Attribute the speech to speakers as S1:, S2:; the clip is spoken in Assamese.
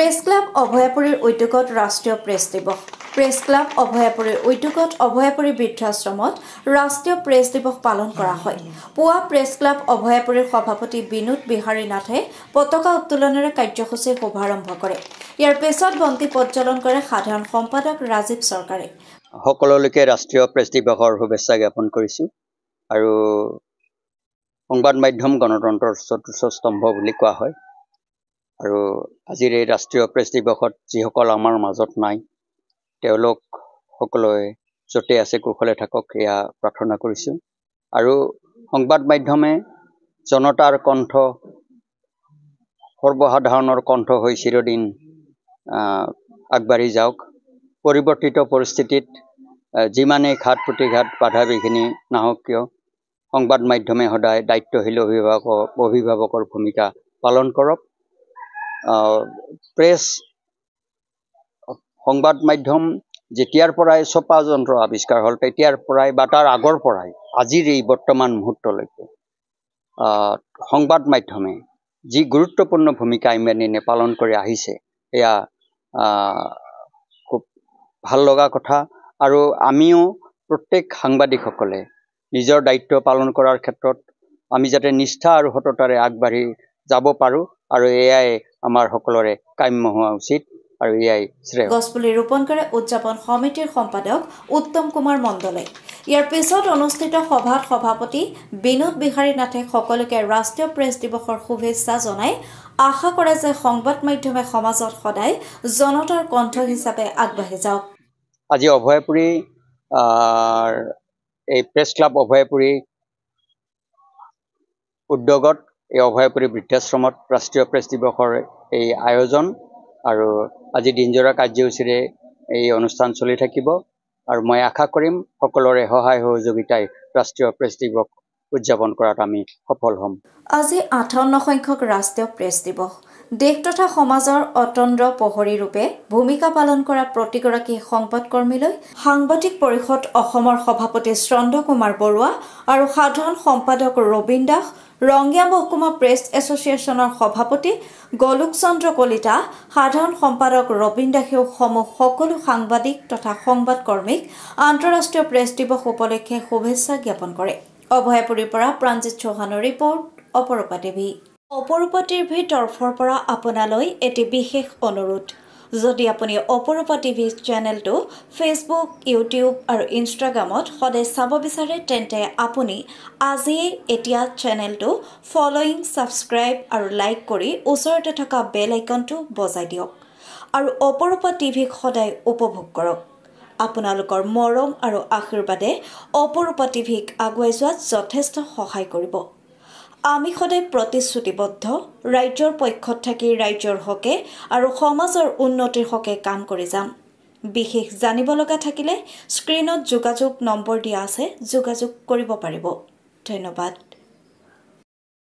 S1: প্ৰেছ ক্লাব অভয়াপুৰীৰ উদ্যোগত ৰাষ্ট্ৰীয় প্ৰেছ দিৱস। প্ৰেছ ক্লাব অভয়াপুৰীৰ উদ্যোগত অভয়াপুৰী বৃদ্ধাশ্ৰমত ৰাষ্ট্ৰীয় প্ৰেছ দিৱস পালন কৰা হয়। পুৱা প্ৰেছ ক্লাব অভয়াপুৰীৰ সভাপতি বিনোদ বিহাৰী নাথে পতাকা উত্তোলনেৰে কাৰ্যসূচীৰ শুভাৰম্ভ কৰে। ইয়াৰ পিছত বন্তি প্ৰজ্বলন কৰে সাধাৰণ সম্পাদক ৰাজীৱ চৰকাৰে।
S2: সকলোলৈকে ৰাষ্ট্ৰীয় প্ৰেছ দিৱসৰ শুভেচ্ছা জ্ঞাপন কৰিছোঁ। আৰু সংবাদ মাধ্যম গণতন্ত্ৰৰ চতুৰ্থ স্তম্ভ বুলি কোৱা হয়। আৰু আজিৰ এই ৰাষ্ট্ৰীয় প্ৰেছ দিৱসত যিসকল আমাৰ মাজত নাই, তেওঁলোক সকলোৱে য'তে আছে কুশলে থাকক এয়া প্ৰাৰ্থনা কৰিছোঁ। আৰু সংবাদ মাধ্যমে জনতাৰ কণ্ঠ, সৰ্বসাধাৰণৰ কণ্ঠ হৈ চিৰদিন আগবাঢ়ি যাওক। পৰিৱৰ্তিত পৰিস্থিতিত যিমানেই ঘাত প্ৰতিঘাত বাধা বিঘিনি নাহক কিয়, সংবাদ মাধ্যমে সদায় দায়িত্বশীল অভিভাৱকৰ ভূমিকা পালন কৰক। সংবাদ মাধ্যম যেতিয়াৰ পৰাই ছপা যন্ত্ৰ আৱিষ্কাৰ হ'ল তেতিয়াৰ পৰাই বা তাৰ আগৰ পৰাই আজিৰ এই বৰ্তমান মুহূৰ্তলৈকে সংবাদ মাধ্যমে যি গুৰুত্বপূৰ্ণ ভূমিকা ইমানে পালন কৰি আহিছে, এয়া খুব ভাল লগা কথা। আৰু আমিও প্ৰত্যেক সাংবাদিকসকলে নিজৰ দায়িত্ব পালন কৰাৰ ক্ষেত্ৰত আমি যাতে নিষ্ঠা আৰু সততাৰে আগবাঢ়ি যাব পাৰোঁ, আৰু এয়াই আমাৰ সকলোৰে কাম্য হোৱা উচিত, আৰু এয়াই শ্ৰেয়।
S1: গছপুলি ৰোপণ কৰে উদযাপন সমিতিৰ সম্পাদক উত্তম কুমাৰ মণ্ডলে। ইয়াৰ পিছত অনুষ্ঠিত সভাত সভাপতি বিনোদ বিহাৰী নাথে সকলোকে ৰাষ্ট্ৰীয় প্ৰেছ দিৱসৰ শুভেচ্ছা জনাই আশা কৰে যে সংবাদ মাধ্যমে সমাজত সদায় জনতাৰ কণ্ঠ হিচাপে আগবাঢ়ি যাওক।
S2: আজি অভয়াপুৰী এই প্ৰেছ ক্লাব অভয়াপুৰী উদ্যোগত এই অভয়াপুৰী বৃদ্ধাশ্ৰমত ৰাষ্ট্ৰীয় প্ৰেছ দিৱসৰ এই আয়োজন, আৰু আজি দিনজোৰা কাৰ্যসূচীৰে এই অনুষ্ঠান চলি থাকিব। আৰু মই আশা কৰিম সকলোৰে সহায় সহযোগিতাই ৰাষ্ট্ৰীয় প্ৰেছ দিৱস উদযাপন কৰাত আমি সফল হ'ম।
S1: আজি 58 সংখ্যক ৰাষ্ট্ৰীয় প্ৰেছ দিৱস। দেশ তথা সমাজৰ অতন্দ্ৰ প্ৰহৰী ৰূপে ভূমিকা পালন কৰা প্ৰতিগৰাকী সংবাদকৰ্মীলৈ সাংবাদিক পৰিষদ অসমৰ সভাপতি চন্দ্ৰ কুমাৰ বৰুৱা আৰু সাধাৰণ সম্পাদক ৰবীন দাস, ৰংগিয়া মহকুমা প্ৰেছ এছ'চিয়েশ্যনৰ সভাপতি গলোক চন্দ্ৰ কলিতা, সাধাৰণ সম্পাদক ৰবীন দাসেও সকলো সাংবাদিক তথা সংবাদকৰ্মীক আন্তঃৰাষ্ট্ৰীয় প্ৰেছ দিৱস উপলক্ষে শুভেচ্ছা জ্ঞাপন কৰে। অভয়াপুৰীৰ পৰা প্ৰাঞ্জিত চৌহানৰ ৰিপৰ্ট, অপৰূপা টিভি। অপৰূপা টিভিৰ তৰফৰ পৰা আপোনালৈ এটি বিশেষ অনুৰোধ। যদি আপুনি অপৰূপা টিভি চেনেলটো ফেচবুক, ইউটিউব আৰু ইনষ্টাগ্ৰামত সদায় চাব বিচাৰে, তেন্তে আপুনি আজিয়েই এতিয়া চেনেলটো ফলোইং, ছাবস্ক্ৰাইব আৰু লাইক কৰি ওচৰতে থকা বেল আইকনটো বজাই দিয়ক আৰু অপৰূপা টিভিক সদায় উপভোগ কৰক। আপোনালোকৰ মৰম আৰু আশীৰ্বাদে অপৰূপা টিভিক আগুৱাই যোৱাত যথেষ্ট সহায় কৰিব। আমি সদায় প্ৰতিশ্ৰুতিবদ্ধ, ৰাজ্যৰ পক্ষত থাকি ৰাজ্যৰ হকে আৰু সমাজৰ উন্নতিৰ হকে কাম কৰি যাম। বিশেষ জানিব লগা থাকিলে স্ক্ৰীণত যোগাযোগ নম্বৰ দিয়া আছে, যোগাযোগ কৰিব পাৰিব। ধন্যবাদ।